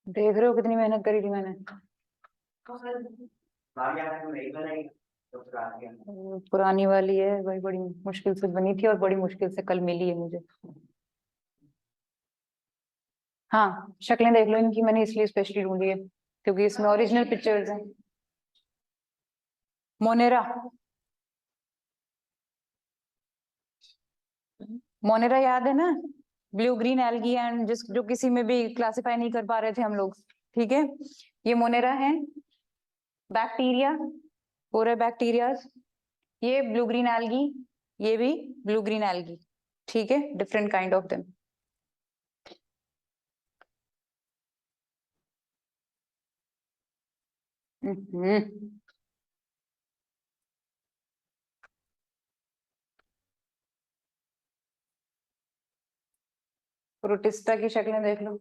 देख रहे हो कितनी मेहनत करी थी मैंने। पुरानी वाली है भाई, बड़ी मुश्किल से बनी थी और बड़ी मुश्किल से कल मिली है मुझे। हाँ, शक्लें देख लो इनकी, मैंने इसलिए स्पेशली ढूंढी है क्योंकि इसमें ओरिजिनल पिक्चर्स हैं। मोनेरा, मोनेरा याद है ना? ब्लू ग्रीन एल्गी एंड जिस जो किसी में भी क्लासिफाई नहीं कर पा रहे थे हम लोग। ठीक है, ये मोनेरा है, बैक्टीरिया, पूरे बैक्टीरिया। ये ब्लू ग्रीन एल्गी, ये भी ब्लू ग्रीन एल्गी। ठीक है, different kind of them. Protista की शक्लें देख लो।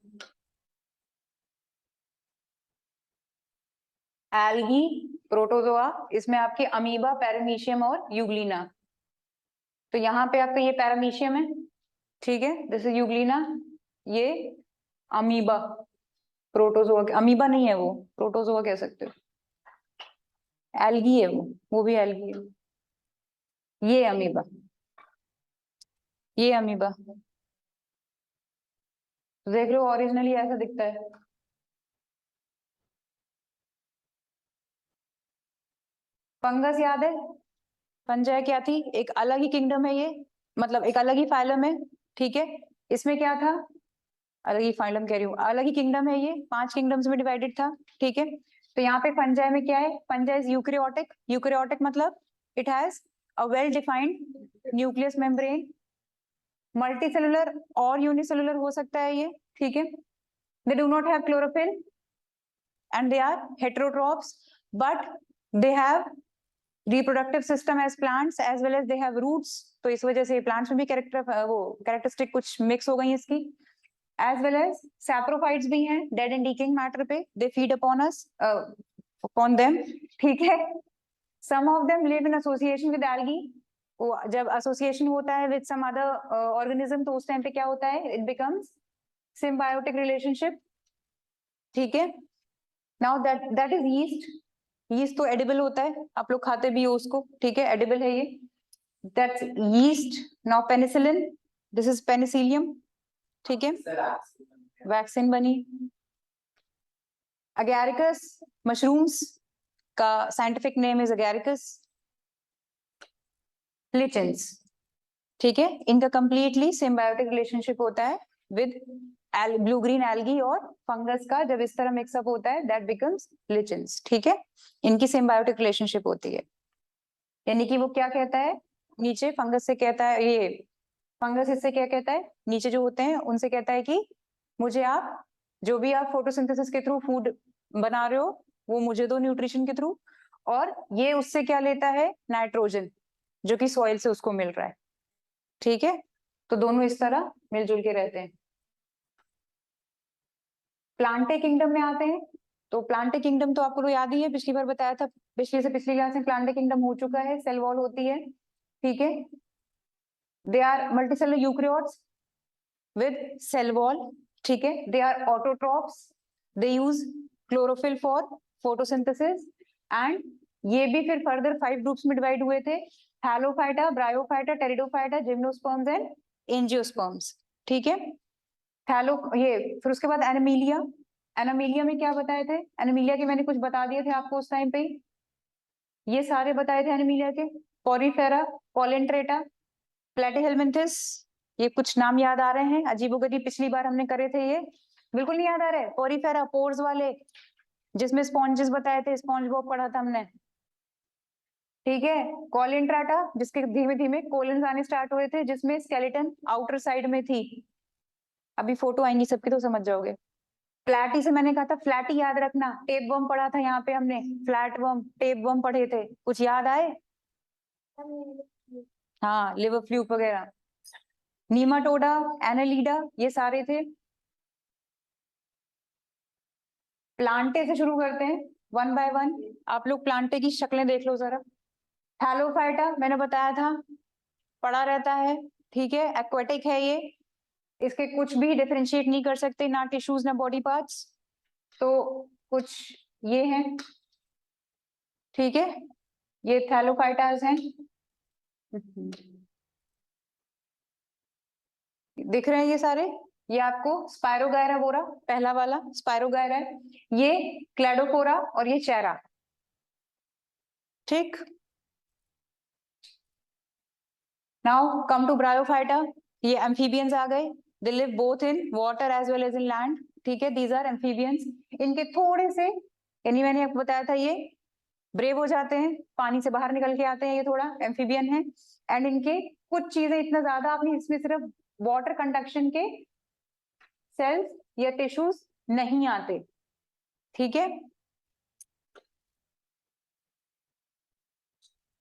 एल्गी, प्रोटोजोआ, इसमें आपके अमीबा, पैरामीशियम और यूग्लिना। तो यहाँ पे आपका ये पैरामीशियम है, ठीक है, जैसे यूग्लिना, ये अमीबा। प्रोटोजोआ, अमीबा नहीं है वो, प्रोटोजोआ कह सकते हो। एल्गी है वो भी एल्गी है। ये अमीबा, ये अमीबा। तो देख लो ओरिजिनली ऐसा दिखता है। फंगस याद है? फंजाई क्या थी? एक अलग ही किंगडम है ये, मतलब एक अलग ही फाइलम है। ठीक है, इसमें क्या था? अलग ही फाइलम कह रही हूँ, अलग ही किंगडम है ये, 5 किंगडम्स में डिवाइडेड था। ठीक है, तो यहाँ पे फंजाई में क्या है? Fungi is eukaryotic. यूकेरियोटिक मतलब it has a well defined nucleus membrane. Multi cellular और यूनिसेलुलर हो सकता है ये। ठीक है, they do not have chlorophyll and they are heterotrophs, but they have reproductive system as plants as well as they have roots. तो इस वजह से प्लांट्स में भी कैरेक्टर वो कैरेक्टरिस्टिक कुछ मिक्स हो गई इसकी। एज वेल एज सैप्रोफाइट्स भी हैं, डेड एंड डीकेइंग मैटर पे, they feed upon us, upon them. ठीक है, some of them live in association with algae. वो जब एसोसिएशन होता है विद सम अदर ऑर्गेनिज्म तो उस टाइम पे क्या होता है? It becomes symbiotic relationship. ठीक है, now that that is yeast. Yeast तो एडिबल होता है, आप लोग खाते भी हो उसको। ठीक है, एडिबल है ये, that's yeast. Now penicillin, this is Penicillium. ठीक है, वैक्सीन बनी। अगैरिकस, मशरूम्स का साइंटिफिक नेम इज अगैरिकस लिचेंस। ठीक है, इनका कंप्लीटली सिम्बायोटिक रिलेशनशिप होता है विद ब्लू ग्रीन एल्गी और फंगस का। जब इस तरह मिक्सअप होता है दैट बिकम्स लिचेंस। ठीक है, इनकी सिम्बायोटिक रिलेशनशिप होती है। यानी कि वो क्या कहता है नीचे फंगस से, कहता है ये फंगस इससे क्या कहता है, नीचे जो होते हैं उनसे कहता है कि मुझे आप जो भी आप फोटोसिंथेसिस के थ्रू फूड बना रहे हो वो मुझे दो न्यूट्रिशन के थ्रू। और ये उससे क्या लेता है? नाइट्रोजन, जो कि सॉइल से उसको मिल रहा है। ठीक है, तो दोनों इस तरह मिलजुल के रहते हैं। प्लांटे किंगडम में आते हैं, तो प्लांटे किंगडम तो आपको याद ही है, पिछली बार बताया था, पिछली से पिछली क्लास में प्लांटे किंगडम हो चुका है। सेल वॉल होती है। ठीक है, they are multicellular eukaryotes with cell wall. ठीक है, they are autotrophs, they use chlorophyll for photosynthesis and ये भी फिर फर्दर 5 ग्रुप्स में डिवाइड हुए थे, thallophyta, bryophyta, pteridophyta, gymnosperms and angiosperms. ठीक है, हैलो ये फिर उसके बाद एनामीलिया। एनामीलिया में क्या बताए थे? एनामीलिया के मैंने कुछ बता दिए थे आपको उस टाइम पे, ये सारे बताए थे एनामीलिया के। पोरीफेरा, कोलेंट्रेटा, प्लेटिहेलमिंथस। ये कुछ नाम याद आ रहे हैं अजीबोगरीब, पिछली बार हमने करे थे ये, बिल्कुल नहीं याद आ रहे? पोरीफेरा, पोर्स वाले, जिसमें स्पॉन्जेस बताए थे, स्पॉन्ज बॉब पढ़ा था हमने। ठीक है, कोलिनट्राटा, जिसके धीमे धीमे कोलिन आने स्टार्ट हुए थे, जिसमें स्केलेटन आउटर साइड में थी। अभी फोटो आएंगी सबकी तो समझ जाओगे। फ्लैटी से मैंने कहा था, फ्लैटी याद रखना, टेप वर्म पढ़ा था यहाँ पे हमने, फ्लैट वर्म, टेप वर्म पढ़े थे, कुछ याद आए? हाँ, लिवर फ्लूक वगैरह। नीमाटोडा, एनालीडा, ये सारे थे। प्लांटे से शुरू करते हैं वन बाय वन। आप लोग प्लांटे की शक्लें देख लो जरा। थैलोफाइटा मैंने बताया था, पड़ा रहता है। ठीक है, एक्वेटिक है ये, इसके कुछ भी डिफरेंशिएट नहीं कर सकते, ना टिश्यूज ना बॉडी पार्ट्स। तो कुछ ये है, ठीक है, ये थैलोफाइटास हैं, दिख रहे हैं ये सारे, ये आपको स्पायरोगायरा बोरा, पहला वाला स्पायरोगायरा है, ये क्लैडोफोरा और ये चेरा, ठीक। नाउ कम टू ब्रायोफाइटा, ये एम्फीबियंस आ गए, they live both in water as well as in land, ठीक है, दीज आर एम्फीबियंस। इनके थोड़े से, यानी मैंने आपको बताया था ये ब्रेव हो जाते हैं, पानी से बाहर निकल के आते हैं, ये थोड़ा एम्फीबियन है, एंड इनके कुछ चीजें इतना ज्यादा आपने इसमें सिर्फ वाटर कंडक्शन के सेल्स या टिश्यूज नहीं आते, ठीक है।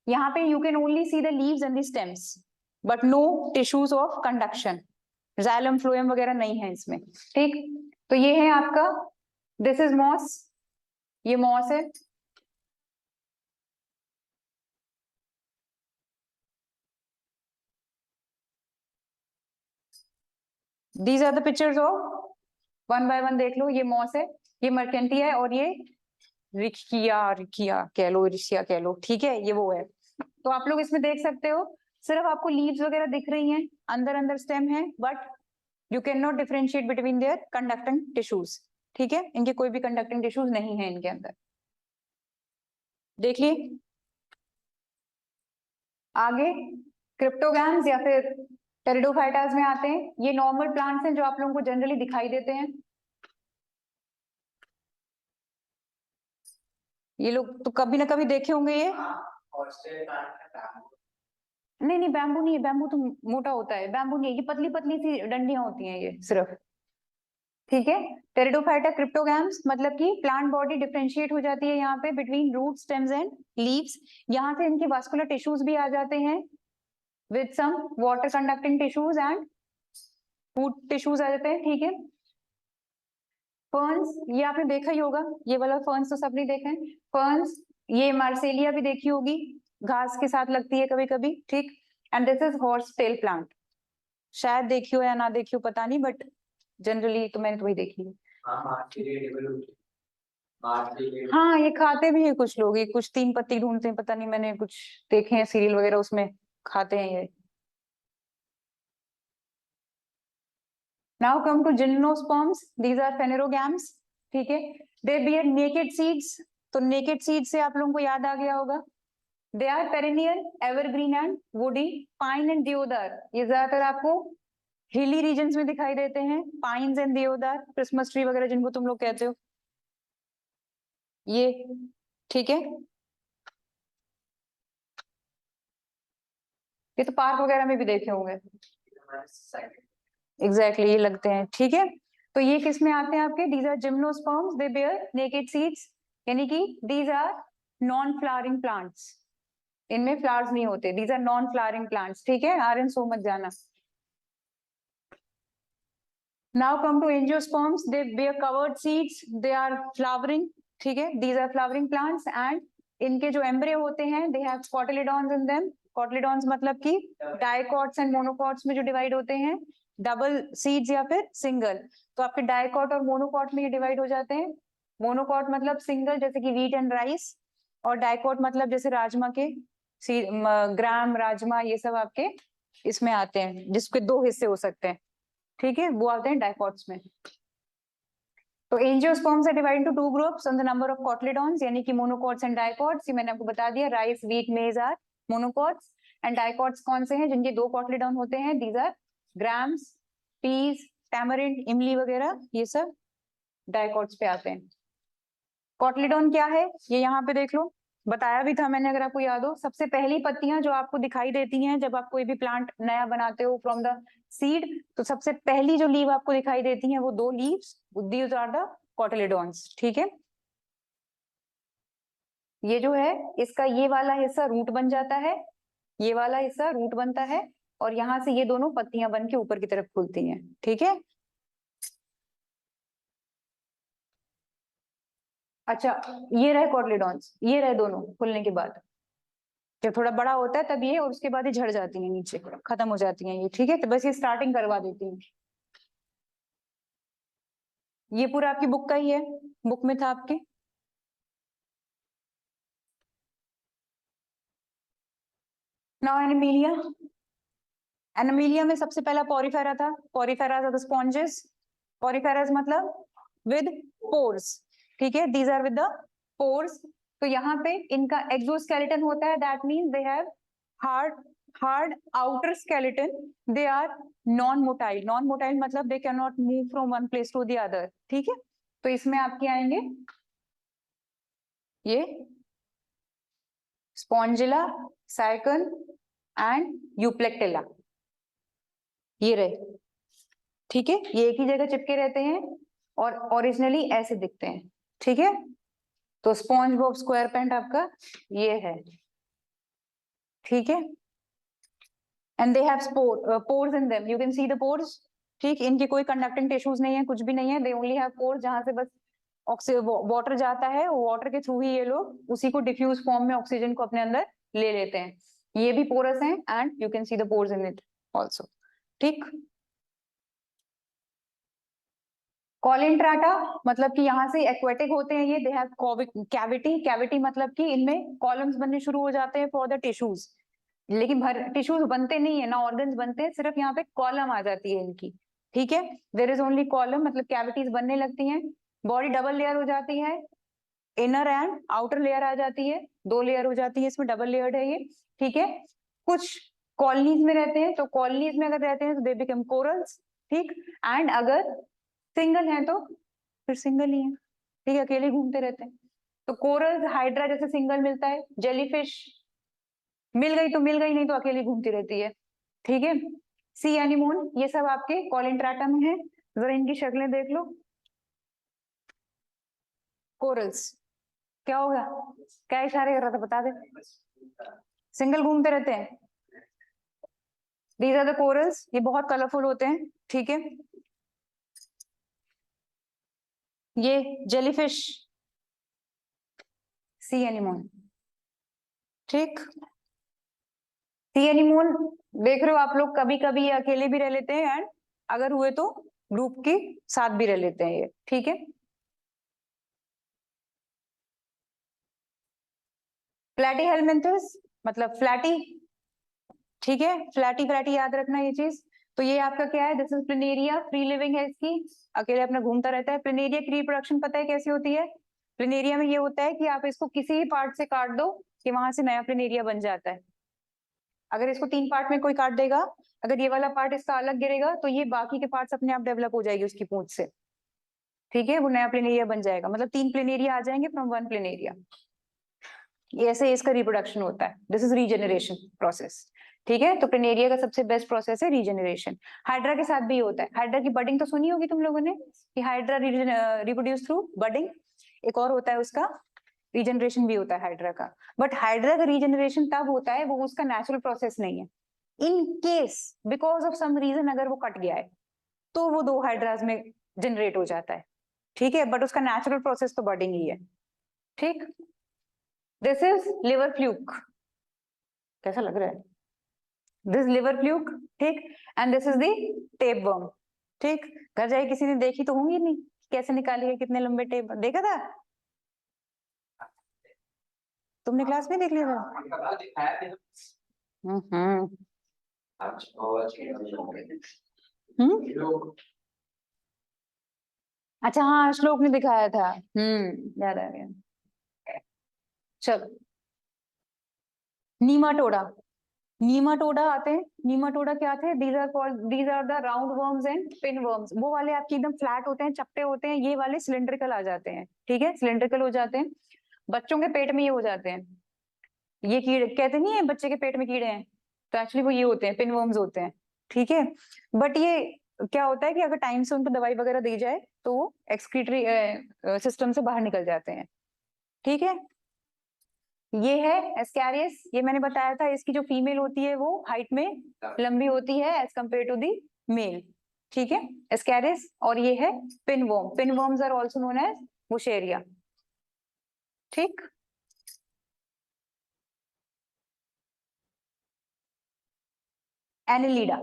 यहाँ पे you can only see the leaves and the stems but no tissues of conduction, xylem phloem वगैरह नहीं है इसमें, ठीक। तो ये है आपका, दिस इज मॉस, ये मॉस है, these are the pictures of, one by one देख लो, ये मॉस है, ये मर्केंटिया है, और ये रिकिया, रिकिया कह लो, रिशिया कह लो, ठीक है, ये वो है। तो आप लोग इसमें देख सकते हो, सिर्फ आपको लीव्स वगैरह दिख रही हैं, अंदर अंदर स्टेम है, but you can not differentiate between their conducting tissues, ठीक है, इनके कोई भी कंडक्टिंग टिश्यूज नहीं है इनके अंदर। देखिए आगे क्रिप्टोगैम्स या फिर टेरिडोफाइटास में आते हैं, ये नॉर्मल प्लांट्स हैं जो आप लोगों को जनरली दिखाई देते हैं, ये लोग तो कभी ना कभी देखे होंगे ये, नहीं नहीं बैम्बू नहीं है, बैम्बू तो मोटा होता है, बैम्बू नहीं है, ये पतली पतली सी डंडियां होती हैं ये सिर्फ, ठीक है। टेरिडोफाइटा क्रिप्टोगैम्स मतलब कि प्लांट बॉडी डिफरेंशिएट हो जाती है यहाँ पे between root stems and leaves, यहाँ से इनके वास्कुलर टिश्यूज भी आ जाते हैं with some water conducting tissues and food tissues आ जाते हैं, ठीक है। फर्न्स, ये आपने देखा ही होगा, ये वाला फर्न्स तो सबने देखा है, फर्न्स, ये मार्सेलिया भी देखी होगी, घास के साथ लगती है कभी कभी, ठीक। And this is horse tail plant, शायद देखी हो या ना देखी हो पता नहीं, बट जनरली तो मैंने तो वही देखी है। हाँ ये खाते भी है कुछ लोग, ये कुछ 3 पत्ती ढूंढते हैं, पता नहीं, मैंने कुछ देखे हैं सीरियल वगैरह, उसमें खाते हैं ये। Now come to gymnosperms, these are phanerogams, ठीक है, दे बियर नेकेड सीड्स, तो नेकेड सीड से आप लोगों को याद आ गया होगा, they are perennial evergreen and woody, pine and deodar, ये ज्यादातर आपको हिली रीजन्स में दिखाई देते हैं, pines and deodar, Christmas tree वगैरह जिनको तुम लोग कहते हो, ये, ठीक है। ये तो पार्क वगैरह में भी देखे होंगे, एग्जैक्टली ये लगते हैं, ठीक है। तो ये किस में आते हैं आपके, these are gymnosperms, they bear naked seeds, यानी कि these are non flowering plants, इनमें फ्लावर्स नहीं होते, these are non flowering plants, ठीक है, आर एन सो मत जाना। Now come to angiosperms, they bear covered seeds, they are flowering, ठीक है, these are flowering plants, and इनके जो एम्ब्रे होते हैं दे हैव कोटिलेडॉन्स इन देम, कोटिलेडॉन्स मतलब कि डाइकॉट्स एंड मोनोकॉट्स में जो डिवाइड होते हैं, डबल सीड्स या फिर सिंगल, तो आपके डाइकॉट और मोनोकॉट में ये डिवाइड हो जाते हैं, मोनोकॉट मतलब सिंगल जैसे कि व्हीट एंड राइस, और डाइकॉट मतलब जैसे राजमा के ग्राम, राजमा, ये सब आपके इसमें आते हैं जिसके 2 हिस्से हो सकते हैं, ठीक है, वो आते हैं डाइकॉट्स में। तो angiosperms are divided into 2 groups on the number of cotyledons, यानी कि मोनोकॉट्स एंड डाइकॉट्स, ये मैंने आपको बता दिया, rice, wheat, maize are monocots, and dicots कौन से हैं, जिनके 2 कोटिलेडॉन होते हैं, these are grams, peas, tamarind, इमली वगैरह, ये सब डाइकॉट्स पे आते हैं। कोटिलेडॉन क्या है, ये यहाँ पे देख लो, बताया भी था मैंने, अगर आपको याद हो, सबसे पहली पत्तियां जो आपको दिखाई देती हैं जब आप कोई भी प्लांट नया बनाते हो फ्रॉम द सीड, तो सबसे पहली जो लीव आपको दिखाई देती हैं वो 2 लीव्स, दीज आर द कोटिलेडॉन्स, ठीक है। ये जो है इसका ये वाला हिस्सा रूट बन जाता है, ये वाला हिस्सा रूट बनता है, और यहाँ से ये दोनों पत्तियां बन के ऊपर की तरफ खुलती हैं, ठीक है। अच्छा, ये रहे कोटिलेडॉन्स, ये रहे दोनों खुलने के बाद, जब थोड़ा बड़ा होता है तब ये, और उसके बाद ये झड़ जाती है, नीचे खत्म हो जाती है ये, ठीक है, तो बस ये स्टार्टिंग करवा देती है, ये पूरा आपकी बुक का ही है। बुक में था आपके? Now Animalia. एनिमीलिया में सबसे पहला पॉरीफेरा था। Poriferas are the sponges. Poriferas मतलब विद पोर्स, ठीक है, these are with the pores. तो यहाँ पे इनका एक्सोस्केलेटन होता है, that means they have hard hard outer skeleton, they are non motile. Non motile मतलब they can not move from one place to the other, ठीक है। तो इसमें आपके आएंगे ये स्पॉन्जिला, साइकन एंड यूप्लेक्टिला, ये रहे, ठीक है। ये एक ही जगह चिपके रहते हैं और ओरिजिनली ऐसे दिखते हैं, ठीक है। तो स्पॉन्ज बॉब स्क्वायर पेंट आपका ये है, ठीक है। And they have pores in them, you can see the pores, ठीक। इनके कोई कंडक्टिंग टिश्यूज नहीं है, कुछ भी नहीं है, दे ओनली हैव पोर्स, जहां से बस वाटर जाता है, वाटर के थ्रू ही ये लोग उसी को डिफ्यूज फॉर्म में ऑक्सीजन को अपने अंदर ले लेते हैं। ये भी पोरस हैं and you can see the pores in it also, ठीक। कॉलिंट्राटा मतलब कि यहाँ से एक्वेटिक होते हैं ये, दे हैव कैविटी। कैविटी मतलब कि इनमें कॉलम्स बनने शुरू हो जाते हैं फॉर द टिश्यूज, लेकिन भर टिश्यूज बनते नहीं है ना, ऑर्गन्स बनते हैं, सिर्फ यहाँ पे कॉलम आ जाती है इनकी, ठीक है। देयर इज ओनली कॉलम, मतलब कैविटीज बनने लगती हैं। बॉडी डबल लेयर हो जाती है, इनर एंड आउटर लेयर आ जाती है, दो लेयर हो जाती है, इसमें डबल लेयर्ड है ये, ठीक है। कुछ कॉलोनीज में रहते हैं, तो कॉलोनीज में अगर रहते हैं तो दे बिकम कोरल्स, ठीक। एंड अगर सिंगल है तो फिर सिंगल ही है, ठीक है, अकेले घूमते रहते हैं। तो कोरल्स हाइड्रा जैसे सिंगल मिलता है, जेलीफिश मिल गई तो मिल गई, नहीं तो अकेली घूमती रहती है, ठीक है। सी एनिमोन ये सब आपके कॉलिंट्राटा में है, जरा इनकी शक्लें देख लो। कोरल्स क्या होगा, क्या इशारे कर रहा था बता दे। सिंगल घूमते रहते हैं, दीज आर द कोरल्स, ये बहुत कलरफुल होते हैं, ठीक है। ये जेलीफिश, सी एनिमोन, ठीक। सी एनिमोन देख रहे हो आप लोग, कभी कभी ये अकेले भी रह लेते हैं एंड अगर हुए तो ग्रुप के साथ भी रह लेते हैं ये, ठीक है। फ्लैटी हेलमिंथस मतलब फ्लैटी, ठीक है, फ्लैटी फ्लैटी याद रखना ये चीज। तो ये आपका क्या है, दिस इज प्लिनेरिया, फ्री लिविंग है इसकी, अकेले अपना घूमता रहता है। प्लिनेरिया की रिप्रोडक्शन पता है कैसी होती है? प्लिनेरिया में ये होता है कि आप इसको किसी भी पार्ट से काट दो कि वहां से नया प्लिनेरिया बन जाता है। अगर इसको तीन पार्ट में कोई काट देगा, अगर ये वाला पार्ट इसका अलग गिरेगा तो ये बाकी के पार्ट्स अपने आप डेवलप हो जाएगी उसकी पूंछ से, ठीक है, वो नया प्लिनेरिया बन जाएगा, मतलब तीन प्लिनेरिया आ जाएंगे फ्रॉम वन प्लिनेरिया। ऐसे इसका रिप्रोडक्शन होता है, दिस इज रीजनरेशन प्रोसेस, ठीक है। तो प्लिनेरिया का सबसे बेस्ट प्रोसेस है रीजनरेशन। हाइड्रा के साथ भी होता है, हाइड्रा की बडिंग तो सुनी होगी तुम लोगों ने कि हाइड्रा रिप्रोड्यूस थ्रू बडिंग, एक और होता है उसका रीजनरेशन भी होता है हाइड्रा का। बट हाइड्रा का रीजनरेशन तब होता है, वो उसका नेचुरल प्रोसेस नहीं है। In case because of some reason अगर वो कट गया है तो वो दो हाइड्रास में जनरेट हो जाता है, ठीक है, बट उसका नेचुरल प्रोसेस तो बडिंग ही है, ठीक। दिस इज लिवर फ्लूक, कैसा लग रहा है, दिस लिवर फ्लूक, ठीक। And this is the tape worm, ठीक। घर जाए किसी ने देखी तो होंगी नहीं, कैसे निकाली है, कितने लंबे टेप, देखा था तुमने क्लास में, देख लिया था? हम्म हम्म, अच्छा हाँ श्लोक ने दिखाया था, याद आ गया। चलो, नीमाटोडा, नीमाटोडा आते हैं। नीमाटोडा क्या आते हैं, these are the round worms and pin worms. वो वाले आपके एकदम फ्लैट होते हैं, चपटे होते हैं, ये वाले सिलिंड्रिकल आ जाते हैं, ठीक है, सिलिंड्रिकल हो जाते हैं। बच्चों के पेट में ये हो जाते हैं, ये कीड़े कहते नहीं है बच्चे के पेट में कीड़े हैं, तो एक्चुअली वो ये होते हैं, पिन वर्म्स होते हैं, ठीक है। बट ये क्या होता है कि अगर टाइम से उनको दवाई वगैरह दी जाए तो वो एक्सक्रीटरी सिस्टम से बाहर निकल जाते हैं, ठीक है। ये है एस्कैरियस, ये मैंने बताया था, इसकी जो फीमेल होती है वो हाइट में लंबी होती है as compare to the male, ठीक है, एस्कैरियस। और ये है pinworm, pinworms are also known as wuchereria, ठीक। एनिलीडा,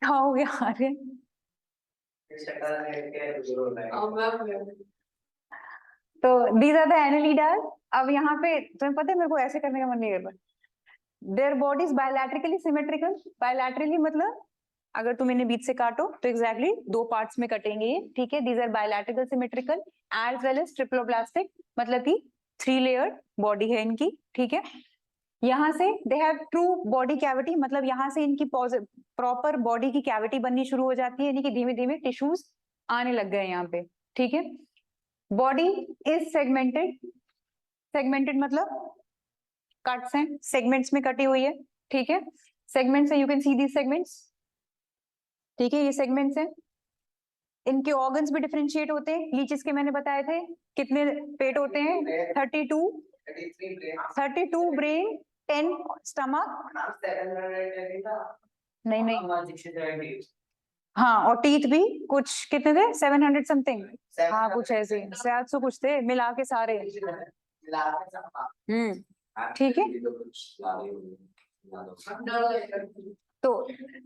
क्या हो गया, अरे तो these are the annelidas. अब यहाँ पे तुम्हें पता है मेरे को ऐसे करने का मन नहीं कर रहा। Their bodies bilaterally symmetrical. Bilaterally मतलब अगर तुम इन्हें बीच से काटो तो एग्जैक्टली दो पार्ट्स में कटेंगे ये, ठीक है। These are bilateral symmetrical as well as triploblastic, मतलब कि 3 लेयर बॉडी है इनकी, ठीक है। यहाँ से they have true body cavity, मतलब यहाँ से इनकी प्रॉपर बॉडी की कैविटी बननी शुरू हो जाती है, यानी कि धीमे धीमे टिश्यूज आने लग गए यहाँ पे, ठीक है। बॉडी इज सेगमेंटेड, सेगमेंटेड मतलब कट्स हैं, सेगमेंट्स में कटी हुई है, ठीक है। सेगमेंट्स है, you can see these segments, ठीक है, ये सेगमेंट्स हैं। इनके ऑर्गन्स भी डिफरेंशिएट होते हैं, लीचेस के मैंने बताए थे कितने पेट होते हैं, 32 ब्रेन, 10 स्टमक, नहीं हाँ, और टीथ भी कुछ कितने थे, 700 समथिंग, हाँ कुछ ऐसे 700 कुछ थे मिला के सारे, ठीक है। तो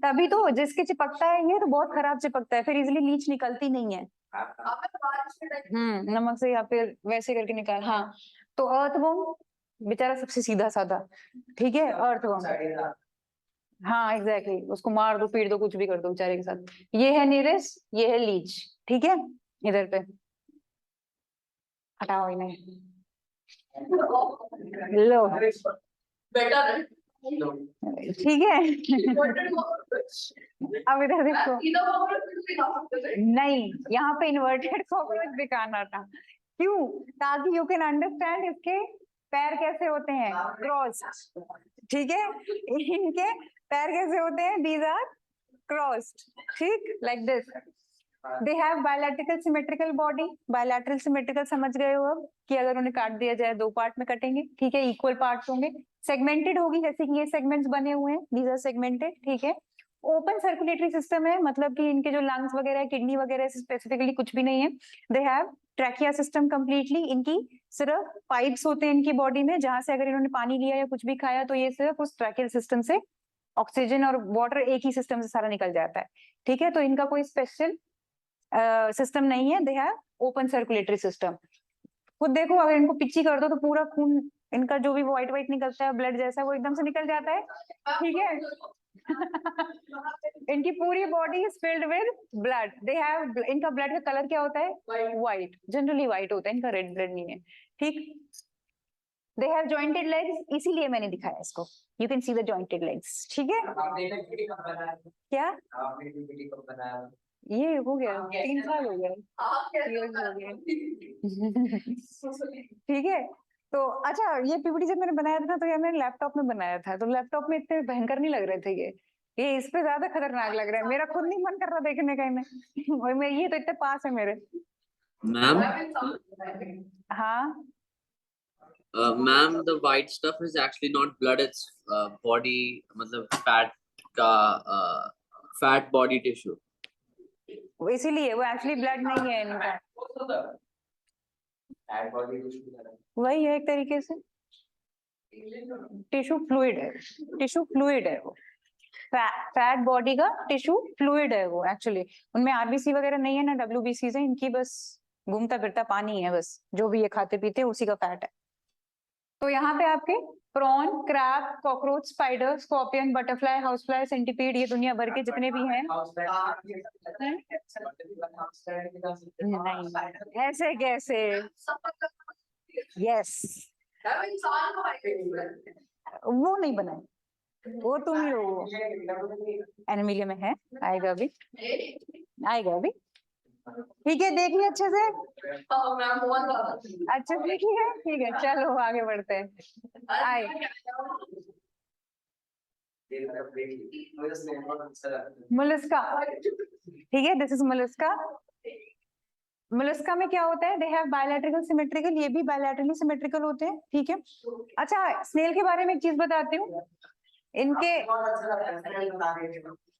तभी तो जिसके चिपकता है ये तो बहुत खराब चिपकता है, फिर इजिली लीच निकलती नहीं है। नमक से या फिर वैसे करके निकाल, हाँ। तो अर्थवॉर्म बेचारा सबसे सीधा साधा, ठीक है, अर्थवॉर्म, हाँ एग्जैक्टली, उसको मार दो पीट दो कुछ भी कर दो बेचारे के साथ। ये है नीरेस, ये है लीच, ठीक है। इधर पे हटाओ इन्हें, लो ठीक है। अब इधर देखो, नहीं यहाँ पे इन्वर्टेड कॉकरोच दिखाना था, क्यों, ताकि यू कैन अंडरस्टैंड इसके पैर कैसे होते हैं, क्रॉस, ठीक है। इनके पैर कैसे होते हैं, दीज आर क्रॉस्ड, ठीक, like this. They have bilateral symmetrical body, bilateral symmetrical समझ गए हो अब कि अगर उन्हें काट दिया जाए दो पार्ट में कटेंगे, ठीक है, इक्वल पार्ट्स होंगे। सेगमेंटेड होगी, जैसे कि ये सेगमेंट्स बने हुए हैं, दीज आर सेगमेंटेड, ठीक है। ओपन सर्कुलेटरी सिस्टम है, मतलब कि इनके जो लंग्स वगैरह किडनी वगैरह स्पेसिफिकली कुछ भी नहीं है। They have trachea system completely, इनकी सिर्फ पाइप्स होते हैं इनकी बॉडी में, जहां से अगर इन्होंने पानी लिया या कुछ भी खाया तो ये सिर्फ उस ट्रैकियल सिस्टम से ऑक्सीजन और वाटर एक ही सिस्टम से सारा निकल जाता है, ठीक है। तो इनका कोई स्पेशल सिस्टम नहीं है, they have open circulatory system. खुद देखो, अगर इनको पिच्ची कर दो तो पूरा खून इनका जो भी व्हाइट व्हाइट निकलता है ब्लड जैसा, वो एकदम से निकल जाता है, ठीक है। इनकी पूरी body is filled with blood, they have, इनका ब्लड का कलर क्या होता है, व्हाइट, जनरली व्हाइट होता है, इनका रेड ब्लड नहीं है, ठीक। दे हैव जॉइंटेड लेग्स, इसीलिए मैंने दिखाया इसको, you can see the jointed legs, ठीक है। क्या ये हो गया, 3 साल हो गया, years हो गए। ठीक है। तो अच्छा, ये पीपीटी जब मैंने बनाया था ना, तो ये मैंने लैपटॉप में बनाया था, तो लैपटॉप में इतने भयंकर नहीं लग रहे थे ये इस पे ज्यादा खतरनाक लग रहा है, मेरा खुद नहीं मन कर रहा देखने का इन्हें। और मैं, ये तो इतने पास है मेरे। मैम, हाँ ma'am, the white stuff is actually not blood, it's body, मतलब fat का fat body tissue. इसीलिए वो एक्चुअली ब्लड नहीं है इनका, वही है एक तरीके से टिश्यू फ्लूइड है, टिश्यू फ्लूइड है वो, फैट बॉडी का टिश्यू फ्लूइड है वो एक्चुअली। उनमें आरबीसी वगैरह नहीं है ना डब्ल्यूबीसी है, इनकी बस घूमता फिरता पानी है, बस जो भी ये खाते पीते उसी का फैट है। तो यहाँ पे आपके prawn, crab, cockroach, spider, scorpion, butterfly, housefly, centipede, ये दुनिया भर के जितने भी हैं। नहीं, ऐसे कैसे, यस, वो नहीं बनाए, वो तुम लोग एनिमिलिया में है, आएगा अभी, आएगा अभी, ठीक है। देखिए अच्छे से, अच्छे से देखिए, ठीक है, चलो आगे बढ़ते हैं। आए, मोलस्का, ठीक है, दिस इज मोलस्का। मोलस्का में क्या होता है, दे हैव बायलैटरल सिमेट्रिकल, ये भी बायलैटरली सिमेट्रिकल होते हैं, ठीक है। अच्छा, स्नेल के बारे में एक चीज बताती हूँ, इनके,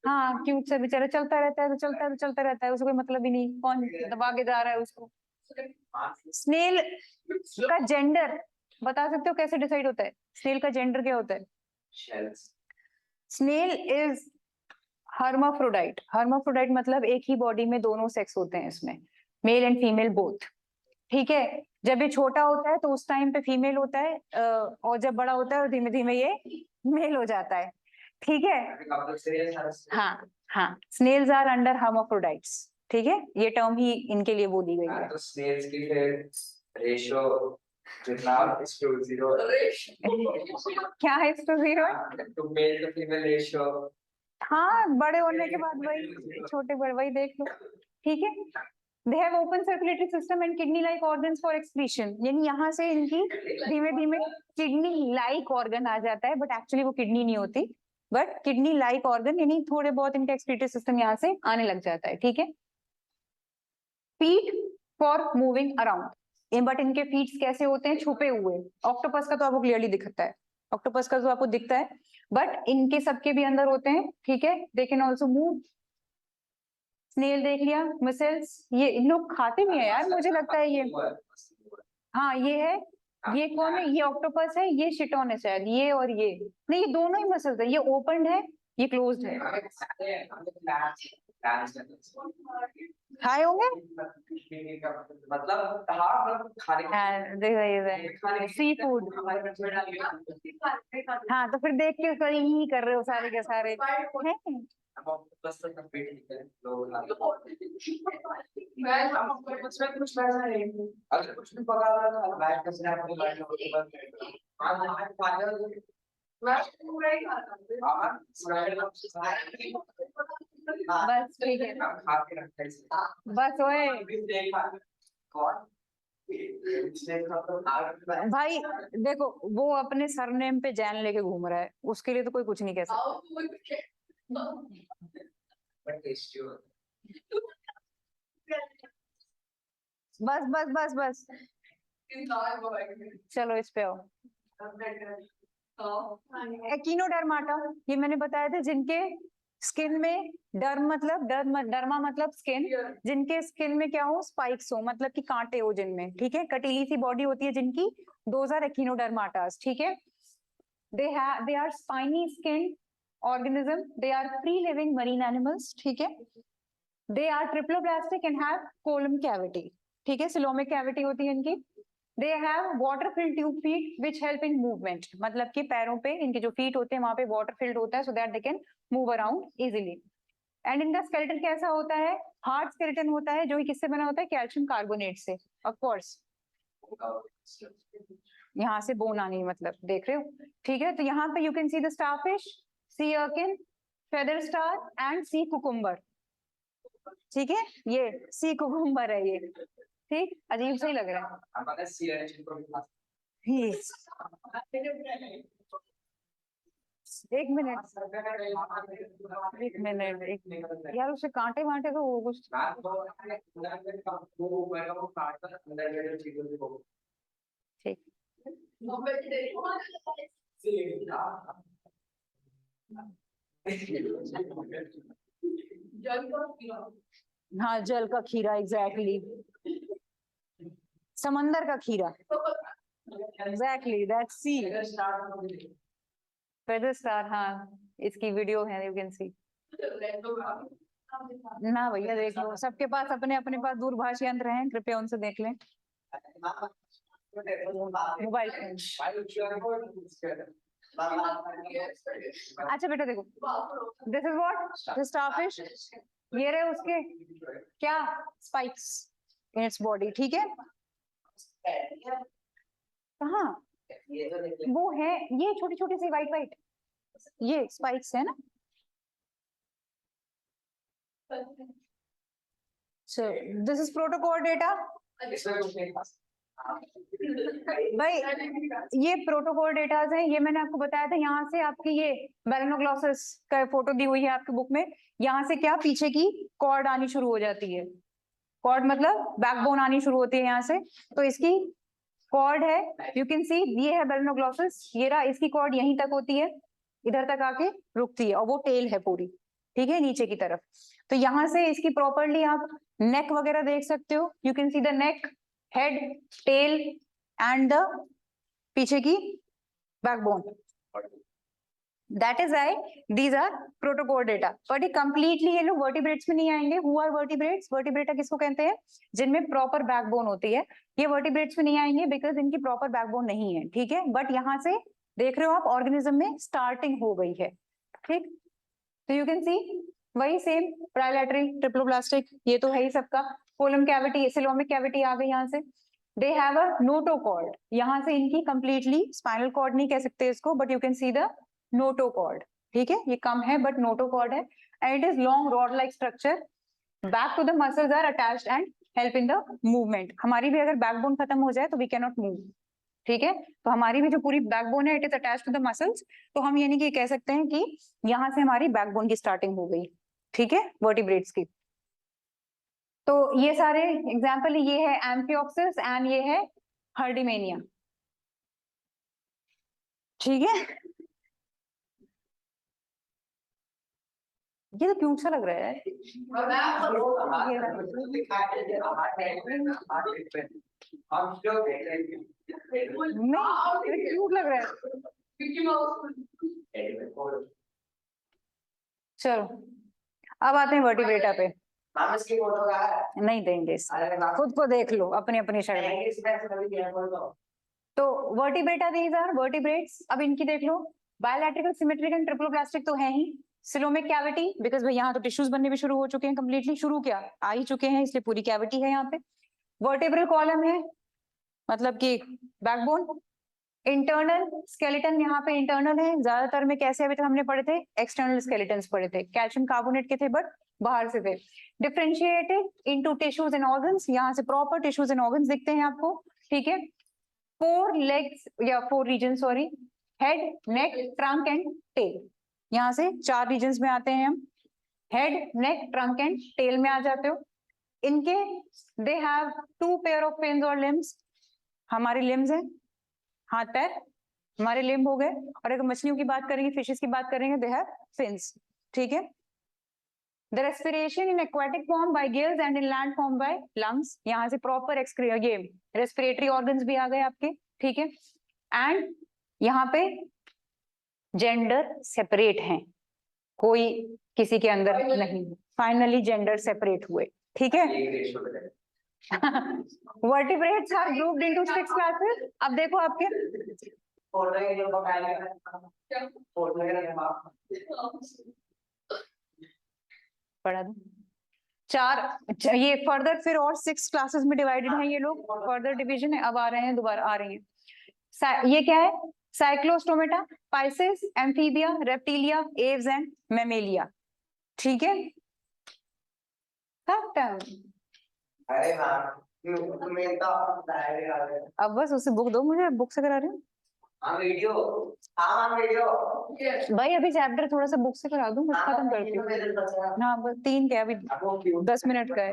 हाँ क्यूट से बेचारा, चलता रहता है तो चलता है तो चलता रहता है, उसको कोई मतलब ही नहीं, कौन दबा के जा रहा है उसको। स्नेल का जेंडर बता सकते हो कैसे डिसाइड होता है, स्नेल का जेंडर क्या होता है? स्नेल इज हर्माफ्रोडाइट, हर्माफ्रोडाइट मतलब एक ही बॉडी में दोनों सेक्स होते हैं, इसमें मेल एंड फीमेल बोथ, ठीक है। जब ये छोटा होता है तो उस टाइम पे फीमेल होता है, और जब बड़ा होता है धीमे धीमे ये मेल हो जाता है, ठीक है। हाँ हाँ, स्नेल्स आर अंडर हर्माफ्रोडाइट्स, ठीक है, ये टर्म ही इनके लिए बोली गई है। तो स्नेल्स की फिर रेशियो कितना is to 0 क्या है इसको 0? to male to female ratio हाँ, बड़े होने के बाद वही छोटे बड़े वही देख लो, ठीक है। They have open circulatory system and kidney like organs for excretion, यानी यहाँ से इनकी धीमे धीमे किडनी लाइक ऑर्गन आ जाता है, बट एक्चुअली वो किडनी नहीं होती, बट किडनी लाइक ऑर्गन, यानी थोड़े बहुत इनका एक्सक्रीटरी सिस्टम यहाँ से आने लग जाता है, ठीक है। Feet for moving around, but इनके फीट्स कैसे होते हैं? छुपे हुए। ऑक्टोपस का तो आपको क्लियरली दिखता है, ऑक्टोपस का तो आपको दिखता है, बट इनके सबके भी अंदर होते हैं, ठीक है। They can also move. Snail देख लिया, मसल्स, ये इन लोग खाते भी है यार, मुझे लगता है ये, हाँ ये है, ये कौन है? ये ऑक्टोपस है, ये शिटोन है शायद, ये और ये नहीं, ये दोनों ही मसल्स है, ये ओपन है, ये क्लोज्ड है। खाए होंगे मतलब खाने देखो सी फूड, हाँ तो फिर देख के कहीं ही कर रहे हो सारे के सारे हैं। बस तो कंप्लीट नहीं करें लोग कुछ वैसा नहीं, अगर कुछ भी पका रहा था बैठ कर स्नैप को बैठ बस ठीक है, बस ओए भाई देखो, वो अपने सरनेम पे जैन लेके घूम रहा है, उसके लिए तो कोई कुछ नहीं कह सकता। बस बस बस बस, चलो इस पे आओ। एकिनोडर्माटा, ये मैंने बताया था, जिनके स्किन में डर्म मतलब डर्मा मतलब स्किन, जिनके स्किन में क्या हो? स्पाइक्स हो, मतलब कि कांटे हो जिनमें, ठीक है, कटीली सी बॉडी होती है जिनकी, दोज आर एकिनोडर्माटास, ठीक है। they are spiny skinned organism, they are free living marine animals, ठीक है। they are triploblastic and have column cavity, ठीक है, coelomic cavity होती है इनकी। they have water filled tube feet which help in movement, मतलब कि पैरों पे इनके जो फीट होते हैं वहां पे वाटर फिल्ड होता है, so that they can move around easily। And इनका स्केलेटन कैसा होता है? हार्ड स्केलेटन होता है, जो कि किससे बना होता है? कैल्शियम कार्बोनेट से, ऑफ कोर्स। यहाँ से बोन आनी, मतलब देख रहे हो, ठीक है। तो यहाँ पे you can see the starfish, sea urchin, feather star and sea cucumber, ठीक है, ये सी कुकुम्बर है ये, ठीक, अजीब से ही लग रहा है। एक मिनट यार, उसे कांटे वांटे तो वो कुछ ठीक। हाँ, जल का खीरा, एग्जैक्टली, समंदर का खीरा, exactly, that's see feather star. हाँ, इसकी वीडियो है, यू कैन सी। ना भैया देख लो, सबके पास अपने अपने पास दूरभाष यंत्र हैं, कृपया उनसे देख लें। Mobile phone. अच्छा बेटा देखो, this is what the starfish, ये रहे उसके क्या? स्पाइक्स इन इट्स बॉडी, ठीक है। कहाँ वो है? ये छोटी छोटी सी वाइट वाइट, ये स्पाइक्स है ना। So this is protocol data. भाई ये प्रोटोकॉल डेटाज है, ये मैंने आपको बताया था। यहाँ से आपकी ये मेलानोग्लोसस का फोटो दी हुई है आपकी बुक में, यहाँ से क्या पीछे की कॉर्ड आनी शुरू हो जाती है, कॉर्ड मतलब बैकबोन आनी शुरू होती है यहाँ से, तो इसकी कॉर्ड है, यू कैन सी, ये है मेलानोग्लोसस, ये रहा, इसकी कॉर्ड यहीं तक होती है, इधर तक आके रुकती है, और वो टेल है पूरी, ठीक है, नीचे की तरफ। तो यहाँ से इसकी प्रॉपरली आप नेक वगैरह देख सकते हो, you can see the neck, head, tail and the पीछे की backbone, that is why these are protochordata, but ये कंप्लीटली ये लोग वर्टिब्रेट्स में नहीं आएंगे। Who are vertebrates? वर्टिब्रेटा किसको कहते हैं? जिनमें प्रॉपर बैकबोन होती है। ये वर्टिब्रेट्स में नहीं आएंगे बिकॉज इनकी प्रॉपर बैकबोन नहीं है, ठीक है। बट यहाँ से देख रहे हो आप ऑर्गेनिज्म में स्टार्टिंग हो गई है, ठीक। तो यू कैन सी वही सेम ट्राइलेटरी ट्रिप्लोप्लास्टिक, ये तो है ही सबका। कोलम कैविटी, सिलोमिक कैविटी आ गई यहाँ से। दे हैव अ नोटोकॉर्ड, यहाँ से इनकी कंप्लीटली स्पाइनल कॉर्ड नहीं कह सकते इसको, but you can see the notochord, ठीक है। ये कम है बट नोटोकॉर्ड है, and it is long rod like structure. Back to the muscles are attached and help in the movement. हमारी भी अगर बैकबोन खत्म हो जाए तो वी कैन नॉट मूव, ठीक है। तो हमारी भी जो पूरी बैकबोन है it is attached to the muscles. तो हम यानी कि कह सकते हैं कि यहाँ से हमारी बैकबोन की स्टार्टिंग हो गई, ठीक है, वर्टिब्रेट्स की। तो ये सारे एग्जाम्पल, ये है एम्फियोप्सिस एंड ये है हर्डिमेनिया, ठीक है। ये तो क्यूट सा लग रहा है। नहीं क्यूट लग रहा है। चलो अब आते हैं वर्टिब्रेटा पे। नहीं देंगे, खुद को देख लो अपनी अपनी शर्ट। तो वर्टिब्रेटा, दीज आर वर्टिब्रेट्स। अब इनकी देख लो, बायोलैट्रिकल, सिमेट्रिक एंड ट्रिप्लोप्लास्टिक तो है ही। सिलोमिक कैविटी, बिकॉज भाई यहाँ तो टिश्यूज बनने भी शुरू हो चुके हैं, कंप्लीटली शुरू क्या आ ही चुके हैं, इसलिए पूरी कैविटी है यहाँ पे। वर्टिब्रल कॉलम है, मतलब कि बैकबोन। इंटरनल स्केलेटन, यहाँ पे इंटरनल है। ज्यादातर में कैसे अभी तक हमने पढ़े थे, एक्सटर्नल स्केलेटन्स पढ़े थे, कैल्शियम कार्बोनेट के थे बट बाहर से थे। Differentiated into tissues and organs, यहाँ से प्रॉपर टिश्यूज एंड ऑर्गन्स दिखते हैं आपको, ठीक है। 4 लेग्स या 4 region, sorry, head, neck, trunk and tail. यहाँ से 4 रीजन्स में आते हैं हम, head, neck, trunk and tail में आ जाते हो। इनके they have 2 pair of fins और लिम्स। हमारे लिम्स हैं, हाथ पैर हमारे लिम्ब हो गए। और अगर मछलियों की बात करेंगे, फिशेस की बात करेंगे, दे हैव फिन्स, ठीक है। The respiration in aquatic form by gills and in land form by lungs. यहाँ से प्रॉपर ये रेस्पिरेटरी ऑर्गन्स भी आ गए आपके, ठीक है। एंड यहाँ पे जेंडर सेपरेट हैं, कोई किसी के अंदर नहीं, फाइनली जेंडर सेपरेट हुए, ठीक है। Vertebrates are grouped into 6 classes. अब देखो आपके पढ़ा दो 4, ये फर्दर फिर और 6 क्लासेस में डिवाइडेड है ये लोग, फर्दर डिवीजन है। अब आ रहे हैं, दोबारा आ रही है। ये क्या है? Cyclostomata, Pisces, amphibia, reptilia, Aves and Mammalia, ठीक है। अरे हाँ, अब बस उसे बुक दो मुझे, बुक से करा रही हूँ। वीडियो भाई अभी चैप्टर थोड़ा सा बुक से करा दूं, बस खत्म करती हूँ। हाँ बस 3 का अभी 10 मिनट का है।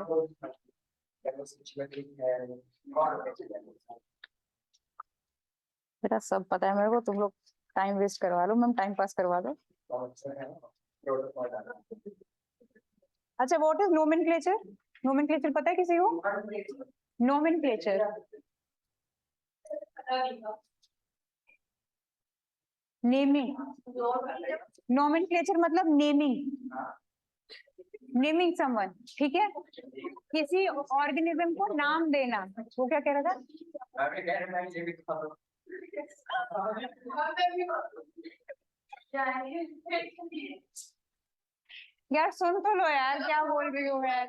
बेटा सब पता है मेरे को, तुम लोग टाइम वेस्ट करवा लो, मैम टाइम पास करवा दो। अच्छा, व्हाट इज नोमेनक्लेचर? नोमेनक्लेचर पता है किसी को? Nomenclature, naming. नोमेनक्लेचर मतलब नेमिंग, नेमिंग समवन, ठीक है। किसी ऑर्गेनिज्म को नाम देना। वो क्या कह रहा था? यार सुन तो लो यार, क्या बोल रही हो यार।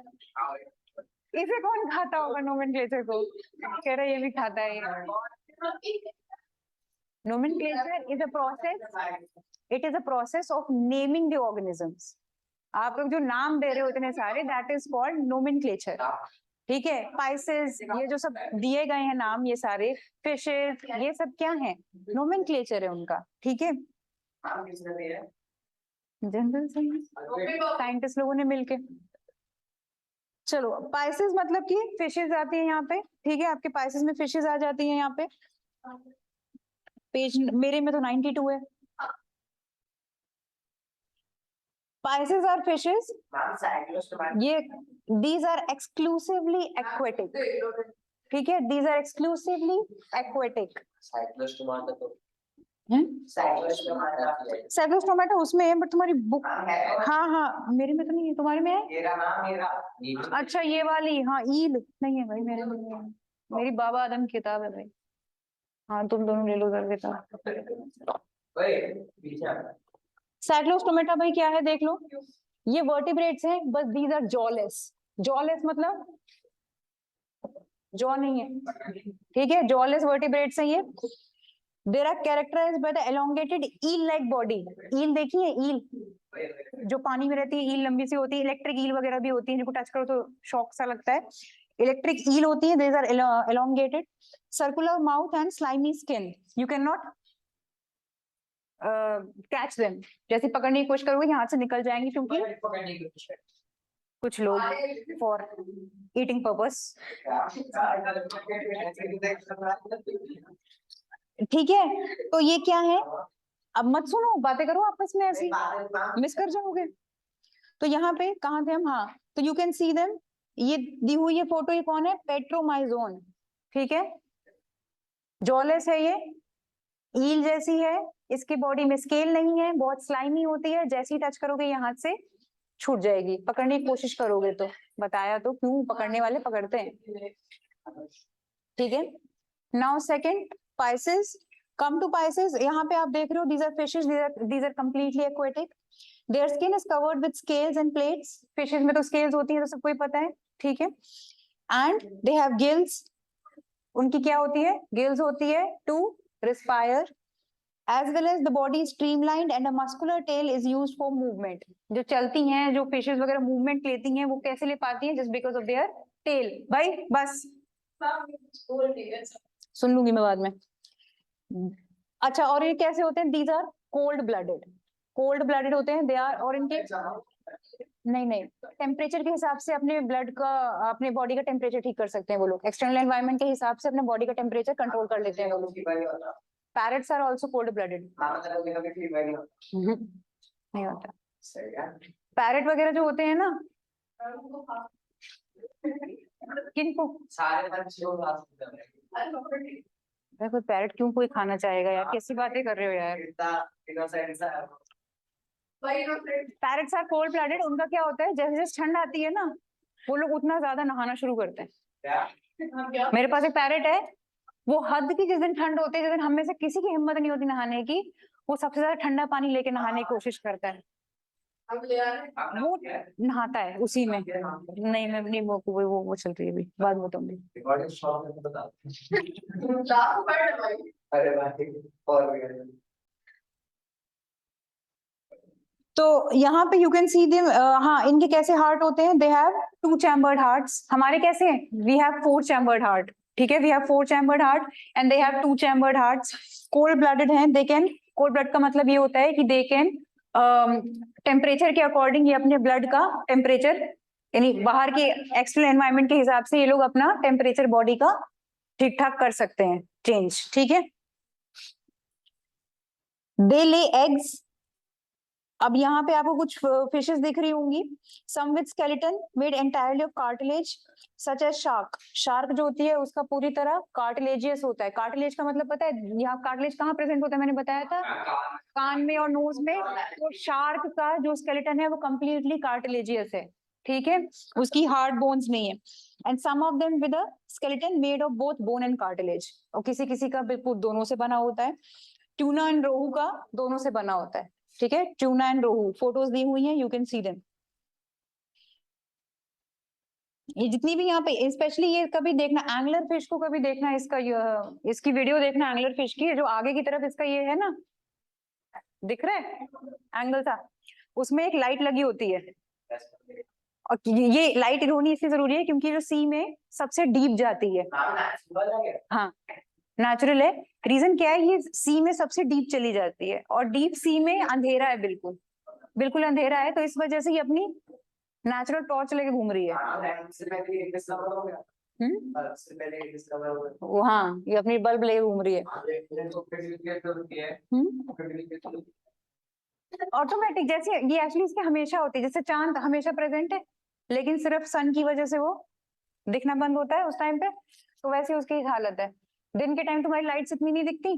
इसे कौन खाता होगा नोमेनक्लेचर को? कह रहा ये भी खाता है। Nomenclature is a process, it is a process of naming the organisms. आप लोग जो नाम दे रहे हो इतने सारे, दैट इज कॉल्ड नोमेनक्लेचर, ठीक है। स्पाइसेस, ये जो सब दिए गए हैं नाम, ये सारे फिशेस, ये सब क्या है? नोमेनक्लेचर है उनका, ठीक है। जनरल साइंटिस्ट लोगों ने मिलके। चलो, पाइसेस मतलब कि फिशेस आती है यहाँ पे, ठीक है। आपके पाइसेस में फिशेस आ जाती है यहाँ पे। पेज मेरे में तो 92 है। Pisces are fishes. ये these are exclusively aquatic, ठीक है। These are exclusively aquatic. Cyclostomata उसमें है, बट तुम्हारी बुक, हाँ हाँ मेरे में तो नहीं है, तुम्हारे में है? अच्छा ये वाली, हाँ ईल नहीं है भाई मेरे में नहीं है। मेरी बाबा आदम की किताब है भाई। हाँ तुम दोनों ले लो उधर किताब। साइक्लोस्टोमेटा भाई क्या है देख लो, ये वर्टिब्रेट्स हैं, बस दीज आर जॉलेस। जॉलेस मतलब जॉ नहीं है, ठीक है, जॉलेस वर्टिब्रेट्स हैं ये। There are characterized by the elongated eel like body. Eel देखी है, ईल जो पानी में रहती है, ईल लंबी सी होती है, इलेक्ट्रिक ईल वगैरह भी होती है, जिनको टच करो तो शॉक सा लगता है। इलेक्ट्रिक ईल होती है, these are elongated, circular mouth and slimy skin, you cannot catch them। जैसे पकड़ने की कोशिश करोगे यहाँ से निकल जाएंगी, क्योंकि कुछ लोग फॉर ईटिंग पर्पस, ठीक है। तो ये क्या है, अब मत सुनो, बातें करो आपस में, ऐसी मिस कर जाओगे। तो यहाँ पे कहाँ थे हम, हाँ, तो यू कैन सी देम, ये दी हुई ये फोटो, ये कौन है, पेट्रोमाइजोन, ठीक है, जॉलेस है ये, ईल जैसी है, इसकी बॉडी में स्केल नहीं है, बहुत स्लाइमी होती है, जैसे ही टच करोगे ये हाथ से छूट जाएगी, पकड़ने की कोशिश करोगे तो। बताया तो क्यों पकड़ने वाले पकड़ते हैं, ठीक है। Now second, pisces, come to pisces, यहाँ पे आप देख रहे हो, these are fishes, these are completely aquatic, their skin is covered with scales and plates। Fishes में तो स्केल्स होती है, तो सबको ही पता है, ठीक है। एंड दे हैव गिल्स, उनकी क्या होती है, गिल्स होती है to respire, as well as the body is streamlined and a muscular tail is used for movement। जो चलती हैं, जो फिशेज वगैरह मूवमेंट लेती हैं, वो कैसे ले पाती हैं, just because of their tail। भाई बस सुन लूंगी मैं बाद में। अच्छा, और ये कैसे होते हैं, these are cold blooded, cold blooded होते हैं, दे आर, और इनके नहीं नहीं, टेम्परेचर के हिसाब से अपने ब्लड का, अपने बॉडी का टेम्परेचर ठीक कर सकते हैं वो लोग, एक्सटर्नल एनवायरनमेंट के हिसाब से अपने बॉडी का टेम्परेचर कंट्रोल कर लेते हैं वो लोग। Parrots are also cold blooded, नहीं होता। पैरेट वगैरह जो होते हैं ना, किनको, कोई पैरेट क्यों कोई खाना चाहेगा यार, कैसी बातें कर रहे हो यार। पैरेट्स आर कोल्ड ब्लडेड, उनका क्या होता है, जैसे जैसे ठंड आती है ना, वो लोग उतना ज्यादा नहाना शुरू करते हैं। मेरे पास एक पैरेट है, वो हद की, जिस दिन ठंड होती है, जिस दिन हम में से किसी की हिम्मत नहीं होती नहाने की, वो सबसे ज्यादा ठंडा पानी लेके नहाने की कोशिश करता है, वो नहाता है उसी में। नहीं मैं नहीं, वो चल रही है अभी, बाद में बताऊंगी। तो यहाँ पे यू कैन सी देम, हाँ इनके कैसे हार्ट होते हैं, दे हैव 2 चैम्बर्ड हार्ट्स। हमारे कैसे हैं, वी हैव 4 चैम्बर्ड हार्ट, ठीक है, we have 4 chambered heart and they have 2 chambered hearts. Cold blooded हैं, दे कैन, कोल्ड ब्लड का मतलब ये होता है कि दे कैन टेम्परेचर के अकॉर्डिंग, ये अपने ब्लड का टेम्परेचर, यानी बाहर के एक्सटर्नल एनवायरनमेंट के हिसाब से ये लोग अपना टेम्परेचर बॉडी का ठीक ठाक कर सकते हैं, चेंज, ठीक है। दे ले एग्स, अब यहाँ पे आपको कुछ फिशेस दिख रही होंगी, some with skeleton made entirely of cartilage such as shark. Shark जो होती है उसका पूरी तरह कार्टिलेजियस होता है। कार्टिलेज का मतलब पता है, यहाँ कार्टिलेज कहाँ प्रेजेंट होता है, मैंने बताया था, कान में और नोज में। तो शार्क का जो स्केलेटन है वो कंप्लीटली कार्टिलेजियस है, ठीक है, उसकी हार्ड बोन्स नहीं है। And some of them with a skeleton made of both bone and cartilage, और किसी किसी का बिल्कुल दोनों से बना होता है। ट्यूना एंड रोहू का दोनों से बना होता है, ठीक है, ट्यूना एंड रोहू, फोटोज दी हुई हैं, यू कैन सी देम। ये जितनी भी यहाँ पे, स्पेशली ये कभी देखना एंगलर फिश को, कभी देखना इसका इसकी वीडियो देखना एंगलर फिश की, जो आगे की तरफ इसका ये है ना, दिख रहा है एंगल सा, उसमें एक लाइट लगी होती है। और ये लाइट होनी इसलिए जरूरी है क्योंकि जो सी में सबसे डीप जाती है, हाँ नेचुरल है। रीजन क्या है, ये सी में सबसे डीप चली जाती है, और डीप सी में अंधेरा है, बिल्कुल बिल्कुल अंधेरा है, तो इस वजह से ये अपनी नेचुरल टॉर्च लेके घूम रही है। वो हाँ, ये अपनी बल्ब लेके घूम रही है, ऑटोमेटिक। जैसे ये एक्चुअली इसके हमेशा होती है, जैसे चांद हमेशा प्रेजेंट है, लेकिन सिर्फ सन की वजह से वो दिखना बंद होता है उस टाइम पे, तो वैसे उसकी हालत है। दिन के टाइम तुम्हारी लाइट्स इतनी नहीं दिखती,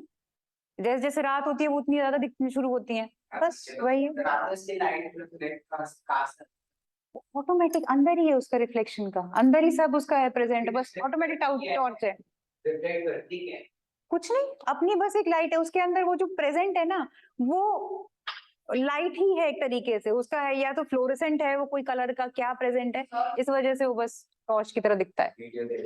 जैसे जैसे रात होती है वो उतनी ज्यादा दिखनी शुरू होती है, बस वही है। रात से लाइट रिफ्लेक्ट कास्ट ऑटोमेटिक अंदर ही है उसका रिफ्लेक्शन का, अंदर ही सब उसका है प्रेजेंट, बस ऑटोमेटिक टॉर्च है, रिफ्लेक्ट करती है। कुछ नहीं, अपनी बस एक लाइट है उसके अंदर, वो जो प्रेजेंट है ना वो लाइट ही है एक तरीके से, उसका है या तो फ्लोरेसेंट है वो कोई कलर का, क्या प्रेजेंट है, इस वजह से वो बस टॉर्च की तरह दिखता है। वीडियो दे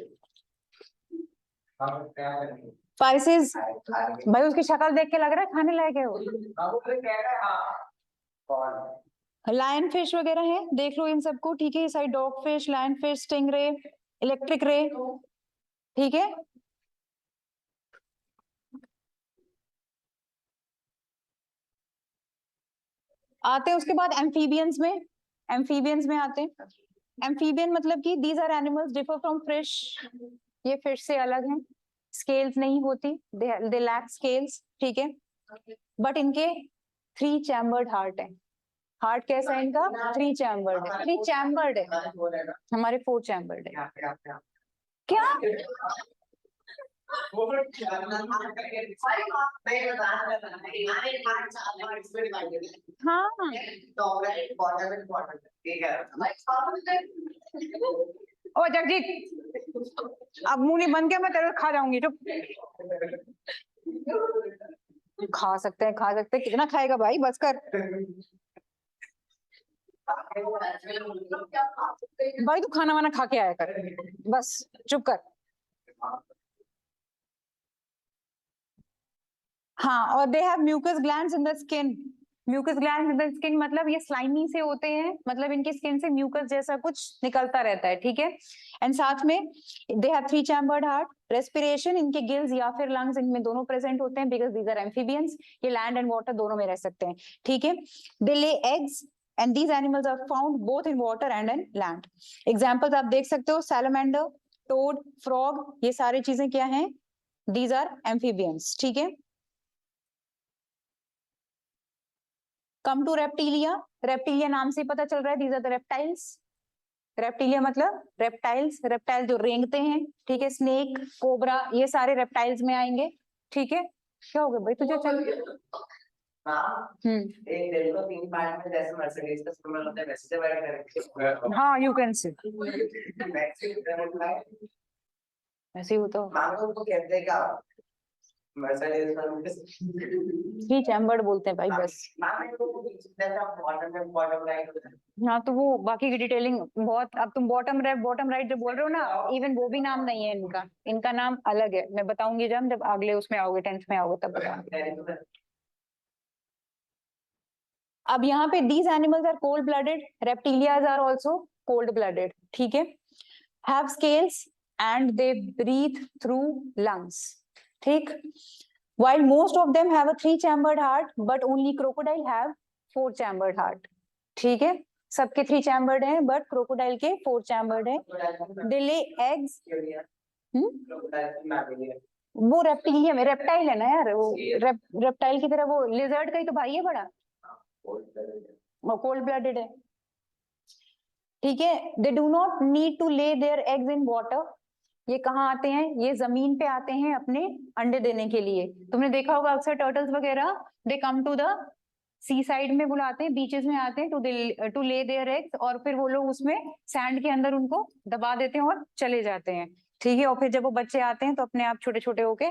हम क्या करेंगे स्पाइसेस, भाई उसकी शक्ल देख के लग रहा है खाने लायक है वो। हम वो कह रहे हैं हाँ कौन लायन फिश वगैरह है, देख लो इन सबको, ठीक है, ये सारी dog fish, lion fish, sting ray, electric ray, ठीक है। आते हैं उसके बाद एम्फीबियंस में, एम्फीबियंस में आते हैं। एम्फीबियन मतलब कि these are animals differ from fish, ये फिश से अलग हैं, स्केल्स नहीं होती, दे लैक स्केल्स, ठीक है, बट इनके 3 चैम्बर्ड हार्ट है। हार्ट कैसा है इनका? 3 चैम्बर्ड है, 3 चैम्बर्ड है, हमारे 4 चैम्बर्ड है। यहाँ पे आप क्या? हाँ ओ जगजीत, अब मुंह नहीं बन गया, मैं तेरे को खा जाऊंगी, चुप। खा सकते हैं, खा सकते हैं, कितना खाएगा भाई, बस कर भाई, तू खाना वाना खा के आया कर, बस चुप कर। हाँ, और they have mucus glands in the skin, mucus glands in the skin मतलब ये स्लाइमी से होते हैं, मतलब इनके स्किन से म्यूकस जैसा कुछ निकलता रहता है, ठीक है। एंड साथ में they have 3 chambered heart, respiration इनके गिल्स या फिर लंग्स इनमें दोनों प्रेजेंट होते हैं, बिकॉज दीज आर एम्फीबियंस, ये लैंड एंड वाटर दोनों में रह सकते हैं, ठीक है। They lay eggs and these animals are found both in water and in land. Examples आप देख सकते हो, सैलमेंडर, टोड, फ्रॉग, ये सारी चीजें क्या हैं? दीज आर एम्फीबियंस, ठीक है। कम टू रेप्टिलिया, रेप्टिलिया नाम से पता चल रहा है, these are the reptiles, reptilia मतलब रेप्टाइल्स, रेप्टाइल जो रेंगते हैं, ठीक है, स्नेक, कोबरा, ये सारे रेप्टाइल्स में आएंगे, ठीक है। क्या हो गया भाई तुझे? चल हाँ एक दिल को 3 पार्ट में जैसे मर्सिडीज का सिग्नल होता है वैसे डिवाइड करेंगे। हाँ यू कैन से मैक्सिमम ऐसे ही होता मांगो तो कहते हैं क्या मर्सिडीज का 3 चैम्बर्ड बोलते हैं भाई, बस। मांगो को जैसा बॉटम राइट होता है। हाँ तो वो बाकी की डिटेलिंग बहुत, अब तुम बॉटम राइट जो बोल रहे हो ना, इवन वो भी नाम नहीं है इनका, इनका नाम अलग है, मैं बताऊंगी जब अगले उसमें आओगे, 10th में आओगे तब बताऊंगी। अब यहाँ पे these animals are cold blooded, reptilias are also cold blooded, ठीक है, have scales and they breathe through lungs, ठीक। While most of them have a 3 chambered heart, but only crocodile have 4 chambered heart, ठीक है, सबके 3 chambered हैं, but crocodile के 4 chambered हैं। They lay eggs, वो रेप्टिलिया में रेप्टाइल है ना यार, वो रेप्टाइल की तरह, वो लिजर्ड का ही तो भाई है बड़ा, वो कोल्ड ब्लडेड है, ठीक है। They do not need to lay their eggs in water, ये कहाँ आते हैं? ये जमीन पे आते हैं अपने अंडे देने के लिए। तुमने देखा होगा अक्सर टर्टल्स वगैरह, they come to the sea side में बुलाते हैं, बीचेस में आते हैं टू ले देयर एग्स, और फिर वो लोग उसमें सैंड के अंदर उनको दबा देते हैं और चले जाते हैं, ठीक है। और फिर जब वो बच्चे आते हैं तो अपने आप छोटे छोटे होके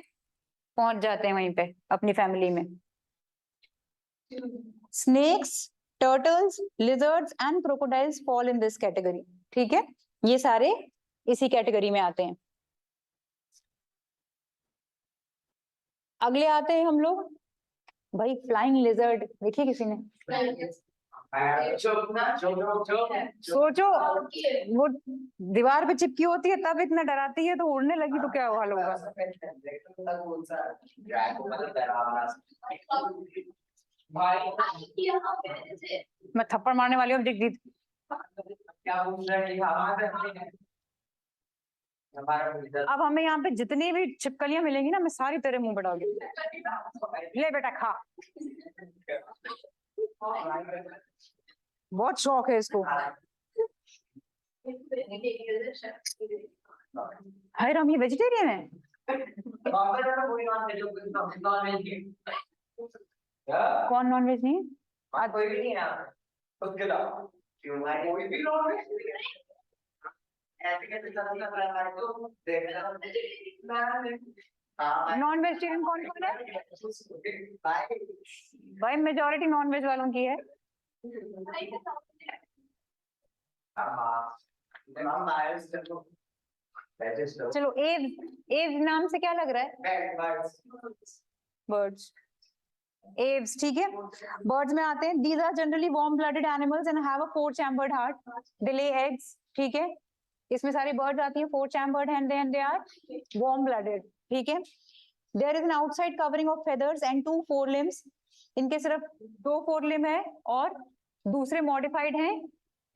पहुंच जाते हैं वहीं पे अपनी फैमिली में। Snakes, turtles, lizards and crocodiles fall in this category, ठीक है, ये सारे इसी कैटेगरी में आते हैं। अगले आते हैं हम लोग, भाई फ्लाइंग लिजर्ड देखिए किसी ने? सोचो वो दीवार पे चिपकी होती है तब इतना डराती है, तो उड़ने लगी तो क्या हाल होगा? मैं थप्पड़ मारने वाली हूँ जगजीत। क्या पूछ रहे हैं? अब हमें यहाँ पे जितनी भी छिपकलियां मिलेंगी ना, मैं सारी तेरे मुंह पे डाल दूंगी, ले बेटा खा। बहुत शौक है इसको। हाय राम, ये वेजिटेरियन है? कौन नॉन वेज नहीं है? कोई भी नहीं है उसके अलावा क्यों भाई कोई भी नॉन वेज ऐसे कैसे चलता है तो देखना नॉन वेजिटेरियन कौन कौन है भाई? मेजोरिटी नॉन वेज वालों की है। चलो एव्स नाम से क्या लग रहा है? बर्ड्स। एव्स, ठीक है। बर्ड्स में आते हैं, these are generally warm blooded animals and have a 4 chambered heart, they lay eggs, ठीक है। इसमें सारी बर्ड्स आती हैं 4 chambered and they are warm blooded, ठीक है। There is an outside covering of feathers and 2 forelimbs, इनके सिर्फ 2 फोरलिम है और दूसरे मॉडिफाइड हैं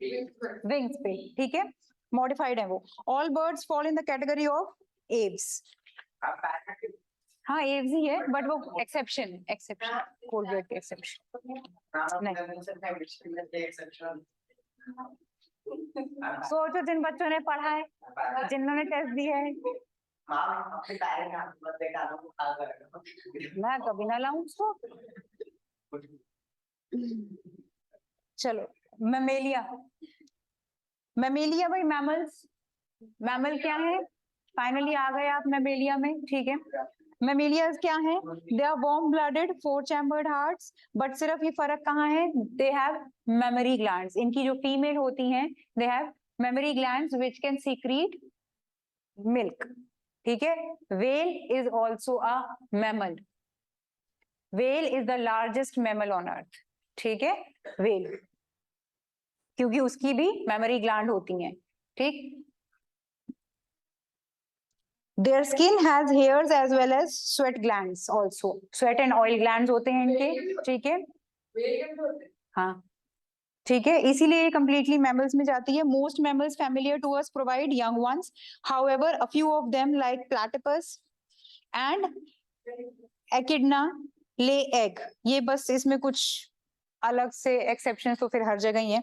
विंग्स पे, ठीक है, मॉडिफाइड है वो। All birds fall in the category of Aves. हाँ एव्स ही है बट वो एक्सेप्शन कोलगेट के एक्सेप्शन। सोचो जिन बच्चों ने पढ़ा है, जिन्होंने टेस्ट दिया है, मैं कभी ना लाऊं उसको। चलो मैमेलिया, मैमेलिया भाई मैमल्स, मैमल क्या है? फाइनली आ गए आप मैमेलिया में, ठीक है। मैमेलियाज क्या है? They are warm blooded 4 chambered hearts, but सिर्फ ये फर्क कहाँ है? दे हैव मेमोरी ग्लैंड्स, इनकी जो फीमेल होती हैं they have mammary glands which can secret milk, ठीक है। Whale is also a mammal, whale is the largest mammal on earth, ठीक है, व्हेल, क्योंकि उसकी भी मेमोरी ग्लैंड होती हैं, ठीक। Their skin has hairs as well as sweat glands also. Sweat and oil glands होते हैं इनके, ठीक है। हाँ ठीक है, इसीलिए ये completely mammals में जाती है। Most mammals familiar to us provide young ones. However, a few of them like platypus and echidna lay egg. ये बस इसमें कुछ अलग से exceptions तो फिर हर जगह ही है।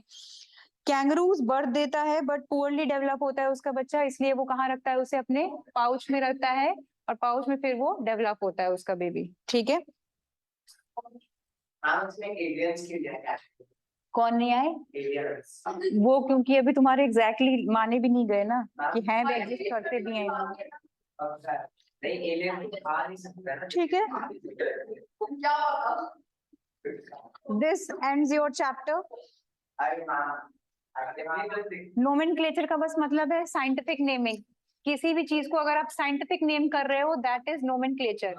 कैंगरूज बर्थ देता है बट पुअरली डेवलप होता है उसका बच्चा, इसलिए वो कहाँ रखता है उसे? अपने पाउच में रखता है, और पाउच में फिर वो डेवलप होता है उसका बेबी, ठीक है। कौन नहीं आए? वो क्योंकि अभी तुम्हारे एग्जैक्टली माने भी नहीं गए ना कि हैं भी, एग्जिस्ट करते भी हैं, ठीक है। This ends your chapter. Nomenclature का बस मतलब है साइंटिफिक नेमिंग। किसी भी चीज को अगर आप साइंटिफिक नेम कर रहे हो दैट इज नोमेनक्लेचर।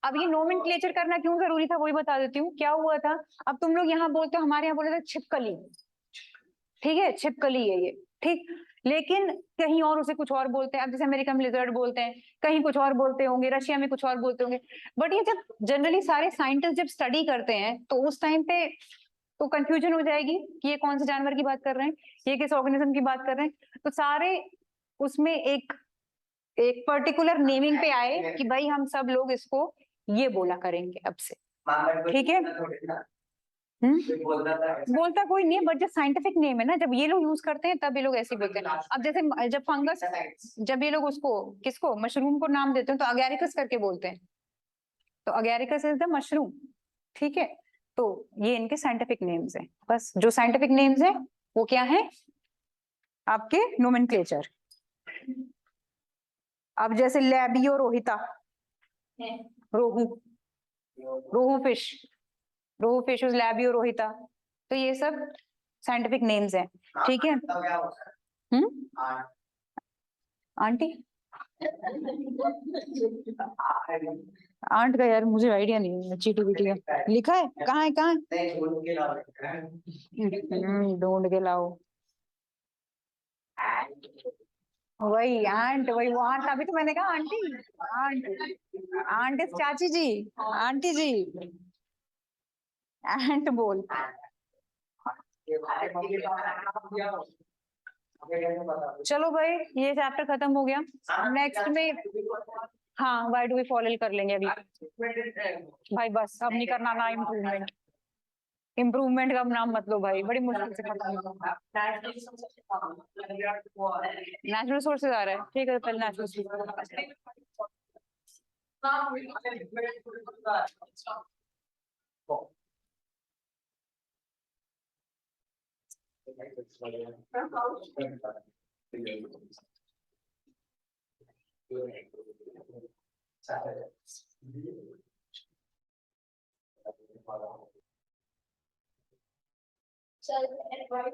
अब ये नोमेनक्लेचर करना क्यों जरूरी था वही बता देती हूँ। क्या हुआ था, अब तुम लोग यहाँ बोलते हो, हमारे यहाँ बोले थे छिपकली, ठीक है, छिपकली है ये, ठीक, लेकिन कहीं और उसे कुछ और बोलते हैं। अब जैसे अमेरिका में लिजर्ड बोलते हैं, कहीं कुछ और बोलते होंगे, रशिया में कुछ और बोलते होंगे। बट ये जब जनरली सारे साइंटिस्ट जब स्टडी करते हैं तो उस टाइम पे तो कंफ्यूजन हो जाएगी कि ये कौन से जानवर की बात कर रहे हैं, ये किस ऑर्गेनिज्म की बात कर रहे हैं। तो सारे उसमें एक पर्टिकुलर नेमिंग पे आए कि भाई हम सब लोग इसको ये बोला करेंगे अब से, ठीक है। बोलता कोई नहीं है, बट जो साइंटिफिक नेम है ना, जब ये लोग यूज करते हैं तब ये लोग ऐसे बोलते हैं। अब जैसे जब फंगस, जब ये लोग उसको किसको मशरूम को नाम देते हैं तो अगैरिकस करके बोलते हैं, तो अगैरिकस इज द मशरूम, ठीक है। तो ये इनके साइंटिफिक नेम्स हैं। बस जो साइंटिफिक नेम्स हैं वो क्या है आपके नोमेनक्लेचर। अब जैसे लैबियो रोहिता, रोहू, रोहू फिश इज लैबियो रोहिता, तो ये सब साइंटिफिक नेम्स हैं, ठीक है। आंटी, आंट का यार मुझे आइडिया नहीं है, चीटी बीटी का लिखा है, कहाँ है कहाँ है? ढूंढ के लाओ। वही आंट, वही वो आंट, अभी तो मैंने कहा आंटी, आंट, आंट इज चाची जी, आंटी जी, आंट बोल। चलो भाई ये चैप्टर खत्म हो गया। नेक्स्ट में हाँ व्हाई डू वी फॉल कर लेंगे अभी। भाई बस अब नहीं करना ना इम्प्रूवमेंट। इम्प्रूवमेंट का नाम मत लो भाई, बड़ी मुश्किल से खत्म होगा। नेचुरल सोर्सेज आ रहा है, ठीक है, तो पहले नेचुरल सोर्सेज। Self-employed